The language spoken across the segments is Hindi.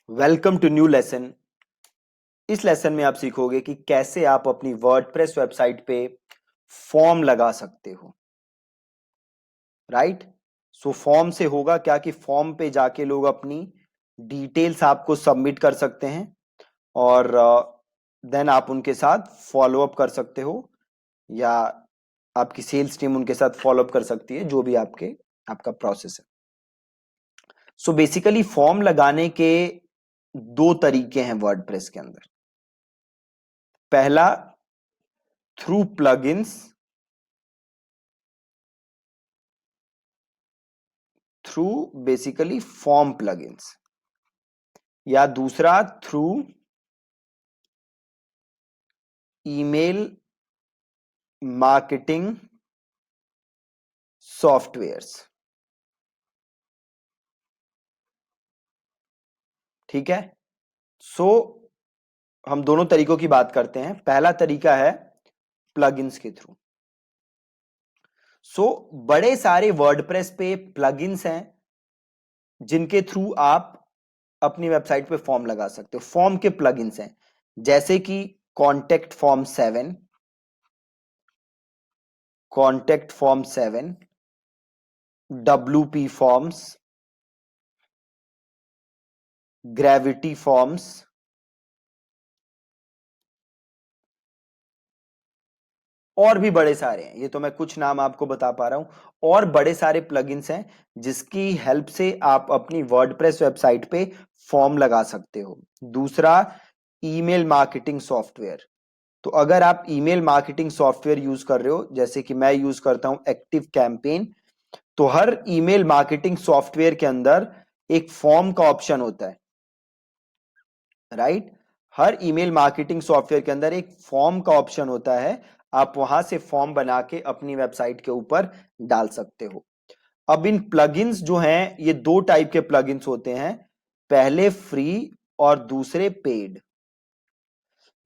Welcome to new lesson. इस लेसन में आप सीखोगे कि कैसे आप अपनी वर्डप्रेस वेबसाइट पे फॉर्म लगा सकते हो। राइट। सो फॉर्म से होगा क्या कि फॉर्म पे जाके लोग अपनी डिटेल्स आपको सबमिट कर सकते हैं और देन आप उनके साथ फॉलो अप कर सकते हो, या आपकी सेल्स टीम उनके साथ फॉलो अप कर सकती है, जो भी आपका प्रोसेस है। सो बेसिकली फॉर्म लगाने के दो तरीके हैं वर्डप्रेस के अंदर। पहला, through plugins, through basically form plugins, या दूसरा थ्रू ईमेल मार्केटिंग सॉफ्टवेयर्स। ठीक है। सो हम दोनों तरीकों की बात करते हैं। पहला तरीका है प्लगइन्स के थ्रू। सो बड़े सारे वर्डप्रेस पे प्लगइन्स हैं जिनके थ्रू आप अपनी वेबसाइट पे फॉर्म लगा सकते हो। फॉर्म के प्लगइन्स हैं जैसे कि contact form 7, contact form 7, WP forms, gravity forms, और भी बड़े सारे हैं। ये तो मैं कुछ नाम आपको बता पा रहा हूं। और बड़े सारे प्लगइन्स हैं जिसकी हेल्प से आप अपनी वर्डप्रेस वेबसाइट पे फॉर्म लगा सकते हो। दूसरा, ईमेल मार्केटिंग सॉफ्टवेयर। तो अगर आप ईमेल मार्केटिंग सॉफ्टवेयर यूज कर रहे हो, जैसे कि मैं यूज करता हूं एक्टिव कैंपेन, तो हर ईमेल मार्केटिंग सॉफ्टवेयर के अंदर एक फॉर्म का ऑप्शन होता है। राइट। हर ईमेल मार्केटिंग सॉफ्टवेयर के अंदर एक फॉर्म का ऑप्शन होता है। आप वहां से फॉर्म बना के अपनी वेबसाइट के ऊपर डाल सकते हो। अब इन प्लगइन्स जो हैं, ये दो टाइप के प्लगइन्स होते हैं। पहले फ्री और दूसरे पेड।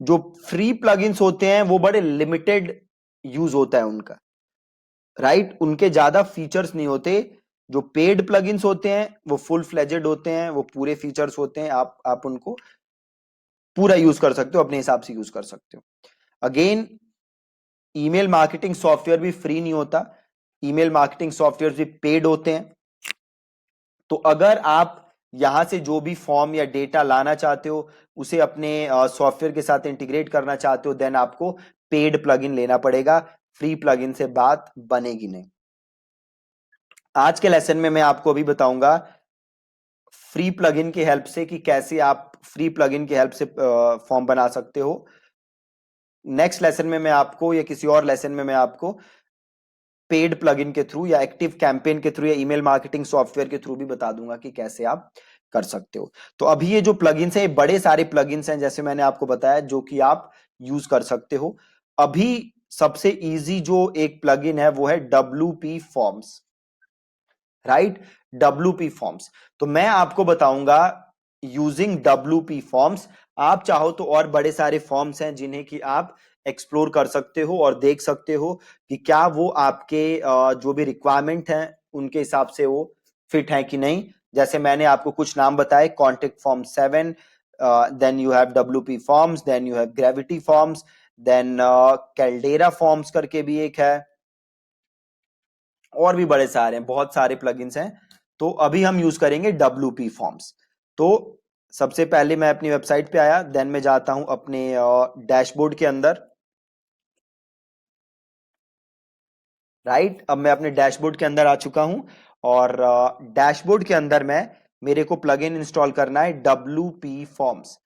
जो फ्री प्लगइन्स होते हैं वो बड़े लिमिटेड यूज होता है उनका। राइट। उनके ज्यादा फीचर्स नहीं होते। जो पेड प्लगइन्स होते हैं वो फुल फ्लेजेड होते हैं, वो पूरे फीचर्स होते हैं। आप उनको पूरा यूज कर सकते हो, अपने हिसाब से यूज कर सकते हो। अगेन, ईमेल मार्केटिंग सॉफ्टवेयर भी फ्री नहीं होता। ईमेल मार्केटिंग सॉफ्टवेयर भी पेड होते हैं। तो अगर आप यहां से जो भी फॉर्म या डेटा लाना चाहते हो, उसे अपने सॉफ्टवेयर के साथ इंटीग्रेट करना चाहते हो, देन आपको पेड प्लगइन लेना पड़ेगा। फ्री प्लगइन से बात बनेगी नहीं। आज के लेसन में मैं आपको अभी बताऊंगा फ्री प्लगइन की हेल्प से कि कैसे आप फ्री प्लगइन की हेल्प से फॉर्म बना सकते हो। नेक्स्ट लेसन में मैं आपको, या किसी और लेसन में मैं आपको पेड प्लगइन के थ्रू या एक्टिव कैंपेन के थ्रू या ईमेल मार्केटिंग सॉफ्टवेयर के थ्रू भी बता दूंगा कि कैसे आप कर सकते हो। तो अभी ये जो प्लगइन्स हैं, बड़े सारे प्लगइन्स हैं जैसे मैंने आपको बताया, जो कि आप यूज कर सकते हो। अभी सबसे इजी जो एक प्लगइन है वो है WP forms. Right. WP forms. तो मैं आपको बताऊंगा यूजिंग WP फॉर्म्स। आप चाहो तो और बड़े सारे फॉर्म्स हैं जिन्हें कि आप एक्सप्लोर कर सकते हो और देख सकते हो कि क्या वो आपके जो भी रिक्वायरमेंट हैं उनके हिसाब से वो फिट है कि नहीं। जैसे मैंने आपको कुछ नाम बताए, contact form 7, then you have WP forms, then you have gravity forms, then caldera forms करके भी एक है, और भी बड़े सारे हैं, बहुत सारे प्लगइन्स हैं। तो अभी हम यूज करेंगे WP फॉर्म्स। तो सबसे पहले मैं अपनी वेबसाइट पे आया, देन मैं जाता हूं अपने डैशबोर्ड के अंदर। राइट। अब मैं अपने डैशबोर्ड के अंदर आ चुका हूं, और डैशबोर्ड के अंदर मेरे को प्लगइन इंस्टॉल करना है WP फॉर्म्स।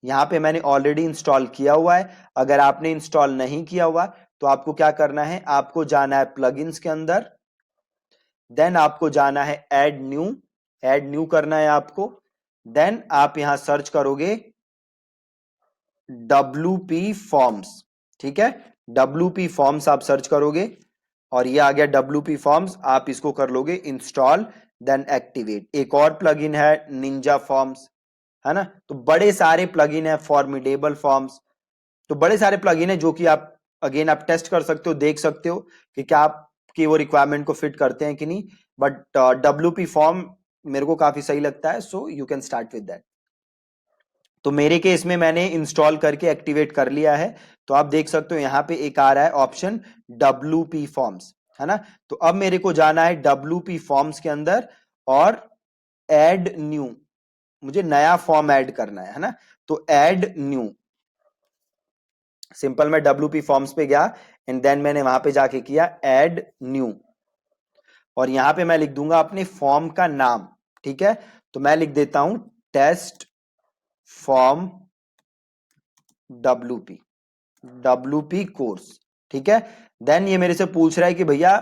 यहां पे मैंने ऑलरेडी इंस्टॉल किया हुआ है। अगर आपने इंस्टॉल नहीं किया हुआ तो आपको क्या करना है, आपको जाना है प्लगइन्स के अंदर, देन आपको जाना है ऐड न्यू करना है आपको। देन आप यहां सर्च करोगे WP फॉर्म्स। ठीक है। WP फॉर्म्स आप सर्च करोगे और ये आ गया WP फॉर्म्स। आप इसको कर लोगे इंस्टॉल, देन एक्टिवेट। एक और प्लगइन है निंजा फॉर्म्स, है ना। तो बड़े सारे प्लगइन है, फॉर्मिडेबल फॉर्म्स। तो बड़े सारे प्लगइन है जो कि आप अगेन आप टेस्ट कर सकते हो, देख सकते हो कि क्या आपकी वो रिक्वायरमेंट को फिट करते हैं कि नहीं। बट WP फॉर्म मेरे को काफी सही लगता है, so you can start with that. तो मेरे केस में मैंने इंस्टॉल करके एक्टिवेट कर लिया है। तो आप देख सकते हो यहां पे एक आ रहा है ऑप्शन WP फॉर्म्स, है ना। तो अब मेरे को जाना है WP फॉर्म्स के अंदर और ऐड न्यू, मुझे नया फॉर्म ऐड करना है ना। तो ऐड न्यू, सिंपल मैं WP फॉर्म्स पे गया एंड देन मैंने वहां पे जाके किया ऐड न्यू, और यहां पे मैं लिख दूंगा अपने फॉर्म का नाम। ठीक है, तो मैं लिख देता हूं टेस्ट फॉर्म WP कोर्स। ठीक है, देन ये मेरे से पूछ रहा है कि भैया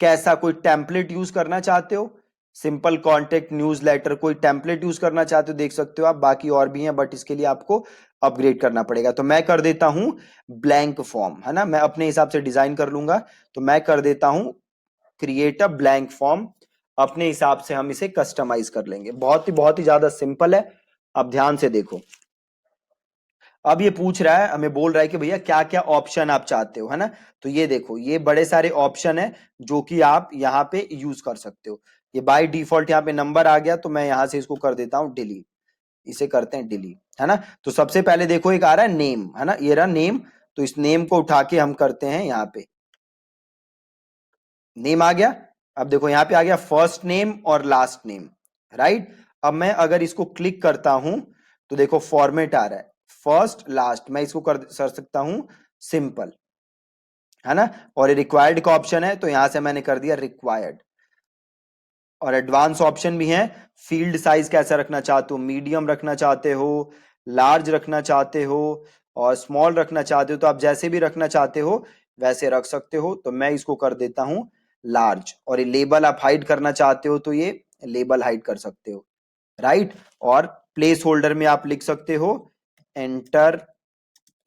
कैसा, कोई टेम्पलेट यूज करना चाहते हो, सिंपल कॉन्टेक्ट न्यूज लेटर, कोई टेम्पलेट यूज करना चाहते हो, देख सकते हो आप, बाकी और भी हैं बट इसके लिए आपको अपग्रेड करना पड़ेगा। तो मैं कर देता हूं ब्लैंक फॉर्म, है ना, मैं अपने हिसाब से डिजाइन कर लूंगा। तो मैं कर देता हूं क्रिएट अ ब्लैंक फॉर्म, अपने हिसाब से हम इसे कस्टमाइज कर लेंगे। बहुत ही ज्यादा सिंपल है। अब ध्यान से देखो, अब ये पूछ रहा है, हमें बोल रहा है कि भैया क्या क्या ऑप्शन आप चाहते हो, है ना। तो ये देखो, ये बड़े सारे ऑप्शन है जो कि आप यहाँ पे यूज कर सकते हो। ये बाय डिफॉल्ट यहाँ पे नंबर आ गया, तो मैं यहां से इसको कर देता हूं डिलीट, इसे करते हैं डिलीट, है ना। तो सबसे पहले देखो एक आ रहा है नेम, है ना, ये रहा नेम। तो इस नेम को उठा के हम करते हैं यहाँ पे, नेम आ गया। अब देखो यहाँ पे आ गया फर्स्ट नेम और लास्ट नेम, राइट। अब मैं अगर इसको क्लिक करता हूं तो देखो फॉर्मेट आ रहा है फर्स्ट लास्ट, मैं इसको कर सकता हूं सिंपल, है ना। और ये रिक्वायर्ड का ऑप्शन है, तो यहां से मैंने कर दिया रिक्वायर्ड। और एडवांस ऑप्शन भी है, फील्ड साइज कैसा रखना चाहते हो, मीडियम रखना चाहते हो, लार्ज रखना चाहते हो, और स्मॉल रखना चाहते हो, तो आप जैसे भी रखना चाहते हो वैसे रख सकते हो। तो मैं इसको कर देता हूं लार्ज। और ये लेबल आप हाइड करना चाहते हो तो ये लेबल हाइड कर सकते हो, राइट। और प्लेस होल्डर में आप लिख सकते हो एंटर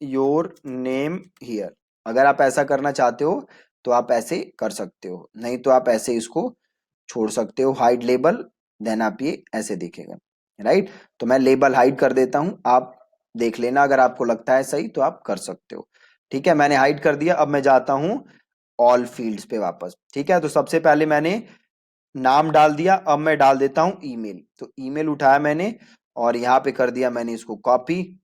योर नेम हियर, अगर आप ऐसा करना चाहते हो तो आप ऐसे कर सकते हो, नहीं तो आप ऐसे इसको छोड़ सकते हो हाइड लेबल, देन आप ये ऐसे दिखेगा, राइट। तो मैं लेबल हाइड कर देता हूं, आप देख लेना, अगर आपको लगता है सही तो आप कर सकते हो। ठीक है, मैंने हाइड कर दिया। अब मैं जाता हूं ऑल फील्ड्स पे वापस। ठीक है, तो सबसे पहले मैंने नाम डाल दिया, अब मैं डाल देता हूं ईमेल। तो ईमेल उठाया मैंने और यहां पे कर दिया मैंने इसको कॉपी।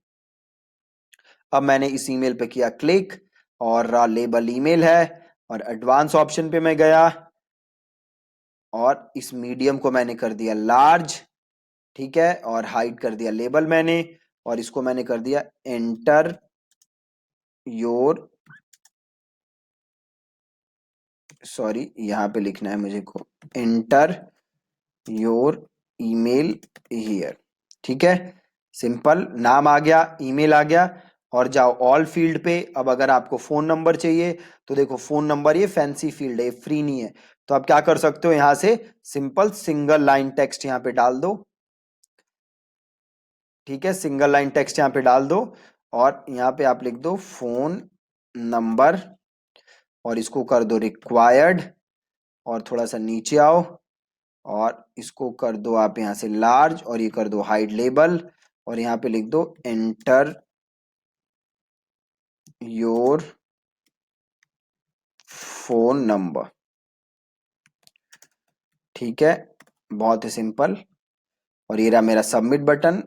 अब मैंने इस ईमेल पे किया क्लिक और लेबल ईमेल है, और एडवांस ऑप्शन पे मैं गया और इस मीडियम को मैंने कर दिया लार्ज। ठीक है, और हाइड कर दिया लेबल मैंने, और इसको मैंने कर दिया एंटर योर, सॉरी यहां पे लिखना है मुझे को, एंटर योर ईमेल हियर। ठीक है, सिंपल, नाम आ गया, ईमेल आ गया। और जाओ ऑल फील्ड पे। अब अगर आपको फोन नंबर चाहिए तो देखो फोन नंबर, ये फैंसी फील्ड है, फ्री नहीं है, तो आप क्या कर सकते हो, यहां से सिंपल सिंगल लाइन टेक्स्ट यहां पे डाल दो। ठीक है, सिंगल लाइन टेक्स्ट यहां पे डाल दो, और यहां पे आप लिख दो फोन नंबर, और इसको कर दो रिक्वायर्ड, और थोड़ा सा नीचे आओ और इसको कर दो आप यहां से लार्ज, और ये कर दो हाइड लेबल, और यहां पे लिख दो एंटर योर फोन नंबर। ठीक है, बहुत ही सिंपल। और ये रहा मेरा सबमिट बटन,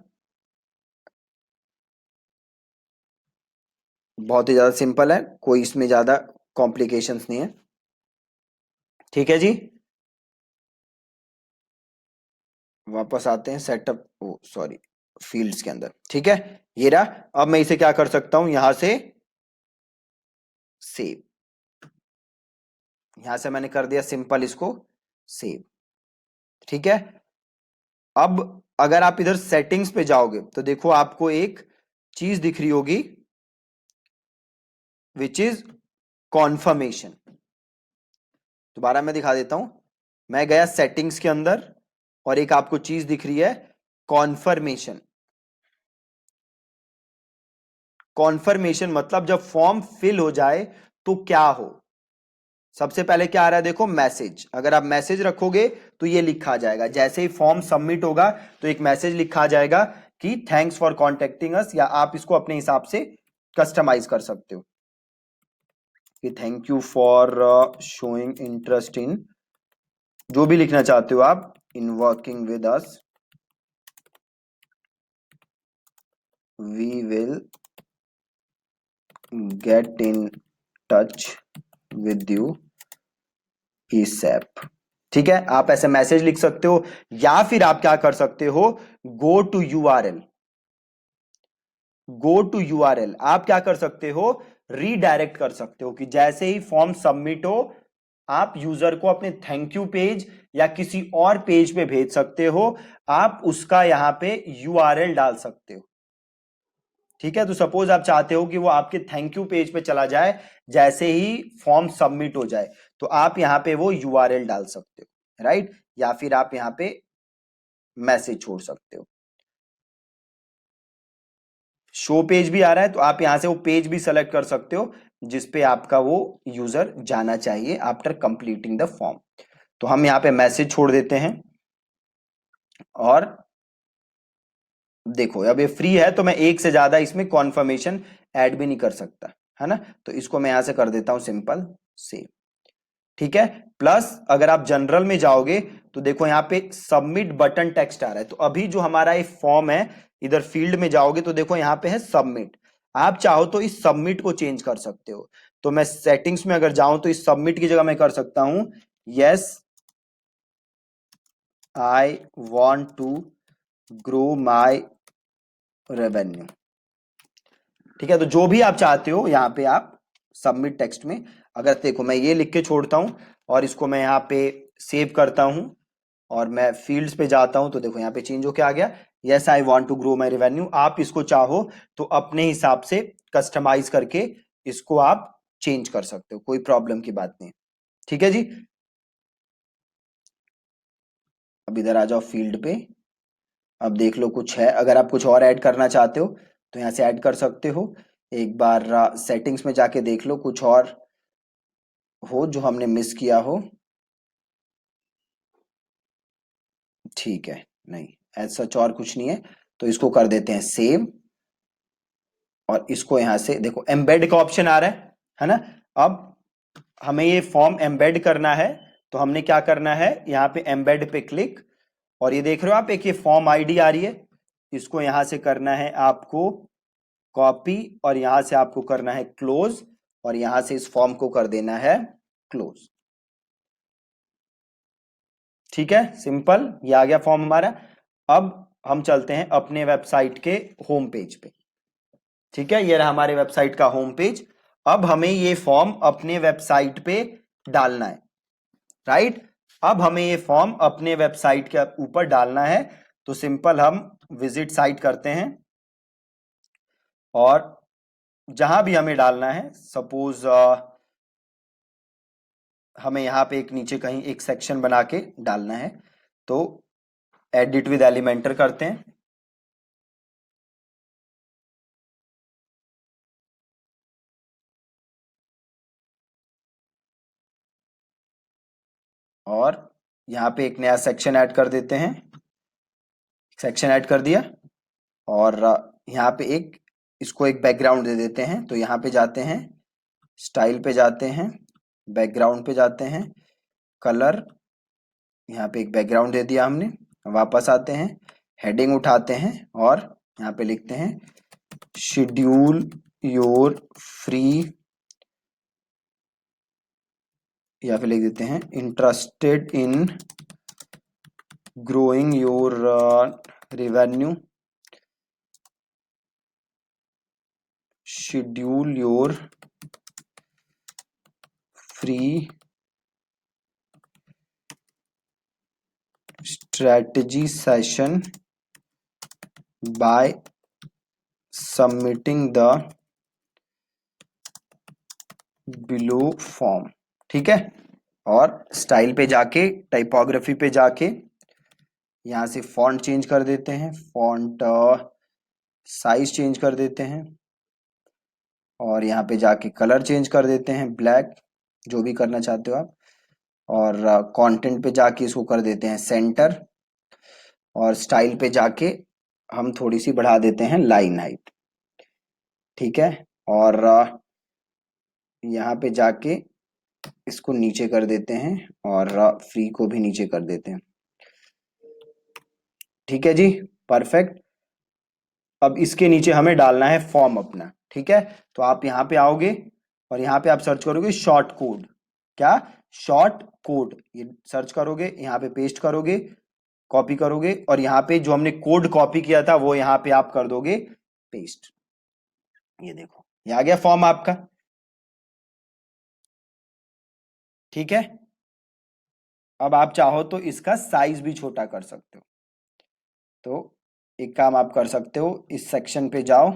बहुत ही ज्यादा सिंपल है, कोई इसमें ज्यादा कॉम्प्लिकेशंस नहीं है। ठीक है जी, वापस आते हैं सेटअप, ओ सॉरी, फील्ड्स के अंदर। ठीक है, ये रहा। अब मैं इसे क्या कर सकता हूं, यहां से सेव, यहां से मैंने कर दिया सिंपल इसको सेव। ठीक है, अब अगर आप इधर सेटिंग्स पे जाओगे तो देखो आपको एक चीज दिख रही होगी विच इज कॉन्फर्मेशन। दोबारा मैं दिखा देता हूं, मैं गया सेटिंग्स के अंदर और एक आपको चीज दिख रही है कॉन्फर्मेशन। कॉन्फर्मेशन मतलब जब फॉर्म फिल हो जाए तो क्या हो। सबसे पहले क्या आ रहा है देखो, मैसेज, अगर आप मैसेज रखोगे तो ये लिखा जाएगा, जैसे ही फॉर्म सबमिट होगा तो एक मैसेज लिखा जाएगा कि थैंक्स फॉर कॉन्टेक्टिंग अस, या आप इसको अपने हिसाब से कस्टमाइज कर सकते हो कि thank you for showing interest इन, जो भी लिखना चाहते हो आप, इन working with us. we will get in touch with you ASAP। ठीक है, आप ऐसे मैसेज लिख सकते हो, या फिर आप क्या कर सकते हो, go to URL. Go to URL आप क्या कर सकते हो, रीडायरेक्ट कर सकते हो कि जैसे ही फॉर्म सबमिट हो आप यूजर को अपने थैंक यू पेज या किसी और पेज पे भेज सकते हो, आप उसका यहां पे यूआरएल डाल सकते हो। ठीक है, तो सपोज आप चाहते हो कि वो आपके थैंक यू पेज पे चला जाए जैसे ही फॉर्म सबमिट हो जाए, तो आप यहां पे वो यूआरएल डाल सकते हो, राइट, या फिर आप यहां पे मैसेज छोड़ सकते हो। शो पेज भी आ रहा है तो आप यहां से वो पेज भी सेलेक्ट कर सकते हो जिसपे आपका वो यूजर जाना चाहिए आफ्टर कंप्लीटिंग द फॉर्म। तो हम यहाँ पे मैसेज छोड़ देते हैं, और देखो अब ये फ्री है तो मैं एक से ज्यादा इसमें कॉन्फर्मेशन ऐड भी नहीं कर सकता, है ना, तो इसको मैं यहां से कर देता हूं सिंपल सेव। ठीक है, प्लस अगर आप जनरल में जाओगे तो देखो यहाँ पे सबमिट बटन टेक्स्ट आ रहा है, तो अभी जो हमारा एक फॉर्म है, इधर फील्ड में जाओगे तो देखो यहाँ पे है सबमिट। आप चाहो तो इस सबमिट को चेंज कर सकते हो, तो मैं सेटिंग्स में अगर जाऊं तो इस सबमिट की जगह मैं कर सकता हूं yes I want to grow my revenue. ठीक है, तो जो भी आप चाहते हो यहाँ पे आप सबमिट टेक्स्ट में, अगर देखो मैं ये लिख के छोड़ता हूं और इसको मैं यहाँ पे सेव करता हूं और मैं फील्ड्स पे जाता हूं, तो देखो यहाँ पे चेंज होके आ गया yes I want to grow my revenue. आप इसको चाहो तो अपने हिसाब से कस्टमाइज करके इसको आप चेंज कर सकते हो, कोई प्रॉब्लम की बात नहीं। ठीक है जी, अब इधर आ जाओ फील्ड पे, अब देख लो कुछ है, अगर आप कुछ और ऐड करना चाहते हो तो यहाँ से ऐड कर सकते हो। एक बार सेटिंग्स में जाके देख लो कुछ और हो जो हमने मिस किया हो। ठीक है, नहीं ऐसा सच और कुछ नहीं है, तो इसको कर देते हैं सेव, और इसको यहां से देखो एम्बेड का ऑप्शन आ रहा है ना। अब हमें ये फॉर्म एम्बेड करना है, तो हमने क्या करना है, यहाँ पे एम्बेड पे क्लिक, और ये देख रहे हो आप एक ये फॉर्म आईडी आ रही है, इसको यहां से करना है आपको कॉपी, और यहां से आपको करना है क्लोज, और यहां से इस फॉर्म को कर देना है क्लोज। ठीक है, सिंपल, ये आ गया फॉर्म हमारा। अब हम चलते हैं अपने वेबसाइट के होम पेज पे। ठीक है, ये रहा हमारे वेबसाइट का होम पेज। अब हमें ये फॉर्म अपने वेबसाइट पे डालना है, राइट। अब हमें ये फॉर्म अपने वेबसाइट के ऊपर डालना है, तो सिंपल हम विजिट साइट करते हैं, और जहां भी हमें डालना है, सपोज हमें यहाँ पे एक नीचे कहीं एक सेक्शन बना के डालना है, तो एडिट विद एलिमेंटर करते हैं, और यहाँ पे एक नया सेक्शन ऐड कर देते हैं। सेक्शन ऐड कर दिया, और यहाँ पे एक इसको एक बैकग्राउंड दे देते हैं, तो यहाँ पे जाते हैं स्टाइल पे जाते हैं, बैकग्राउंड पे जाते हैं, कलर, यहाँ पे एक बैकग्राउंड दे दिया हमने। वापस आते हैं, हेडिंग उठाते हैं, और यहाँ पे लिखते हैं शेड्यूल योर फ्री, या फिर लिख देते हैं interested in growing your revenue, schedule your free strategy session by submitting the below form। ठीक है, और स्टाइल पे जाके टाइपोग्राफी पे जाके यहाँ से फॉन्ट चेंज कर देते हैं, फॉन्ट साइज चेंज कर देते हैं, और यहाँ पे जाके कलर चेंज कर देते हैं ब्लैक, जो भी करना चाहते हो आप, और कंटेंट पे जाके इसको कर देते हैं सेंटर, और स्टाइल पे जाके हम थोड़ी सी बढ़ा देते हैं लाइन हाइट। ठीक है, और यहाँ पे जाके इसको नीचे कर देते हैं, और फ्री को भी नीचे कर देते हैं। ठीक है जी, परफेक्ट। अब इसके नीचे हमें डालना है फॉर्म अपना, ठीक है। तो आप यहाँ पे आओगे और यहाँ पे आप सर्च करोगे शॉर्ट कोड, क्या, शॉर्ट कोड, ये सर्च करोगे, यहाँ पे पेस्ट करोगे, कॉपी करोगे, और यहाँ पे जो हमने कोड कॉपी किया था वो यहाँ पे आप कर दोगे पेस्ट। ये देखो ये आ गया फॉर्म आपका, ठीक है। अब आप चाहो तो इसका साइज भी छोटा कर सकते हो। तो एक काम आप कर सकते हो, इस सेक्शन पे जाओ,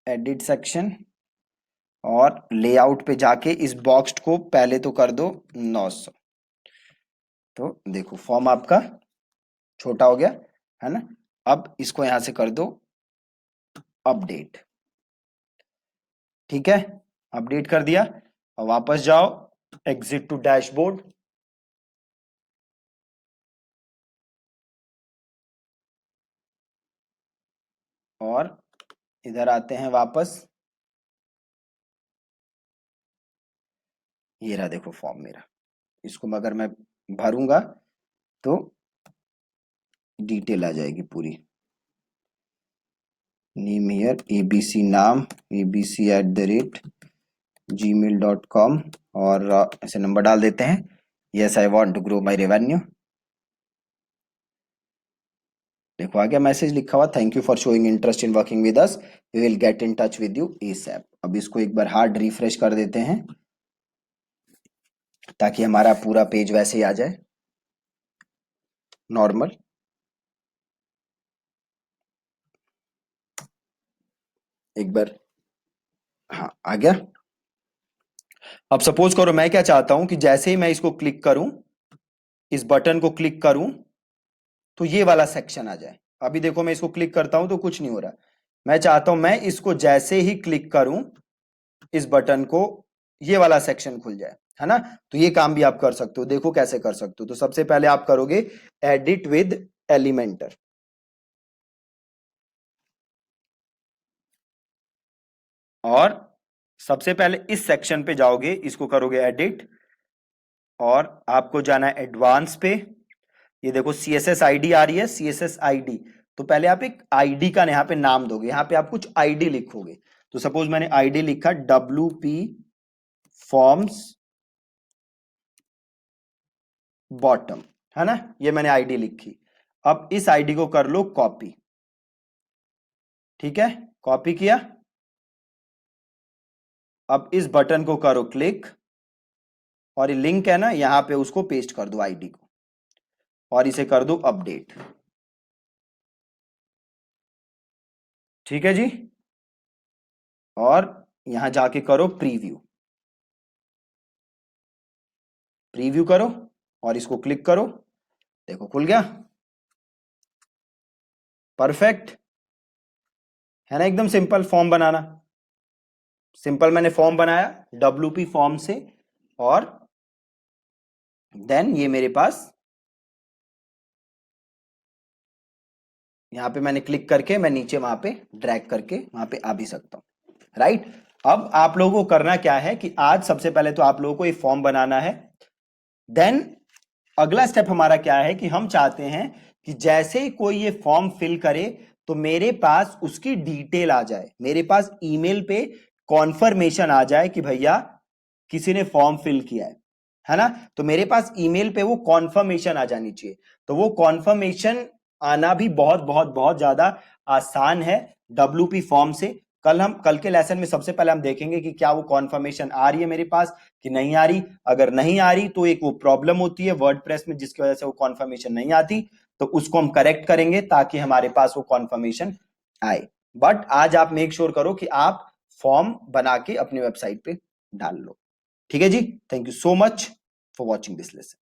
एडिट सेक्शन, और लेआउट पे जाके इस बॉक्स को पहले तो कर दो 900। तो देखो फॉर्म आपका छोटा हो गया है ना। अब इसको यहां से कर दो अपडेट, ठीक है, अपडेट कर दिया। और वापस जाओ, एग्जिट टू डैशबोर्ड, और इधर आते हैं वापस। ये रहा देखो फॉर्म मेरा, इसको अगर मैं भरूंगा तो डिटेल आ जाएगी पूरी। नेम हियर abc नाम, abc@gmail.com, और ऐसे नंबर डाल देते हैं। Yes I want to grow my revenue. देखो आ गया मैसेज लिखा हुआ, thank you for showing interest in working with us, we will get in touch with you ASAP. अब इसको एक बार हार्ड रिफ्रेश कर देते हैं ताकि हमारा पूरा पेज वैसे ही आ जाए नॉर्मल। एक बार, हाँ आ गया। अब सपोज करो मैं क्या चाहता हूं कि जैसे ही मैं इसको क्लिक करूं, इस बटन को क्लिक करूं, तो ये वाला सेक्शन आ जाए। अभी देखो मैं इसको क्लिक करता हूं तो कुछ नहीं हो रहा। मैं चाहता हूं मैं इसको जैसे ही क्लिक करूं, इस बटन को, ये वाला सेक्शन खुल जाए, है ना। तो ये काम भी आप कर सकते हो, देखो कैसे कर सकते हो। तो सबसे पहले आप करोगे एडिट विद एलिमेंटर, और सबसे पहले इस सेक्शन पे जाओगे, इसको करोगे एडिट, और आपको जाना है एडवांस पे। ये देखो CSS ID आ रही है, CSS ID। तो पहले आप एक आईडी का यहाँ पे नाम दोगे, यहाँ पे आप कुछ आईडी लिखोगे। तो सपोज मैंने आईडी लिखा WP फॉर्म्स बॉटम, है ना, ये मैंने आईडी लिखी। अब इस आईडी को कर लो कॉपी, ठीक है, कॉपी किया। अब इस बटन को करो क्लिक, और ये लिंक है ना, यहां पे उसको पेस्ट कर दो आईडी को, और इसे कर दो अपडेट, ठीक है जी। और यहां जाके करो प्रीव्यू, प्रीव्यू करो, और इसको क्लिक करो, देखो खुल गया, परफेक्ट है ना। एकदम सिंपल फॉर्म बनाना, सिंपल मैंने फॉर्म बनाया WP फॉर्म से, और देन ये मेरे पास यहां पे मैंने क्लिक करके मैं नीचे वहां पे ड्रैग करके वहां पे आ भी सकता हूं, राइट। अब आप लोगों को करना क्या है कि आज सबसे पहले तो आप लोगों को ये फॉर्म बनाना है। देन अगला स्टेप हमारा क्या है कि हम चाहते हैं कि जैसे ही कोई ये फॉर्म फिल करे तो मेरे पास उसकी डिटेल आ जाए, मेरे पास ईमेल पे कॉन्फर्मेशन आ जाए कि भैया किसी ने फॉर्म फिल किया है ना। तो मेरे पास ईमेल पे वो कॉन्फर्मेशन आ जानी चाहिए। तो वो कॉन्फर्मेशन आना भी बहुत बहुत बहुत ज्यादा आसान है WP फॉर्म से। कल के लेसन में सबसे पहले हम देखेंगे कि क्या वो कॉन्फर्मेशन आ रही है मेरे पास कि नहीं आ रही। अगर नहीं आ रही तो एक वो प्रॉब्लम होती है वर्डप्रेस में जिसकी वजह से वो कॉन्फर्मेशन नहीं आती, तो उसको हम करेक्ट करेंगे ताकि हमारे पास वो कॉन्फर्मेशन आए। बट आज आप मेक श्योर करो कि आप फॉर्म बना के अपनी वेबसाइट पे डाल लो, ठीक है जी। Thank you so much for watching this lesson.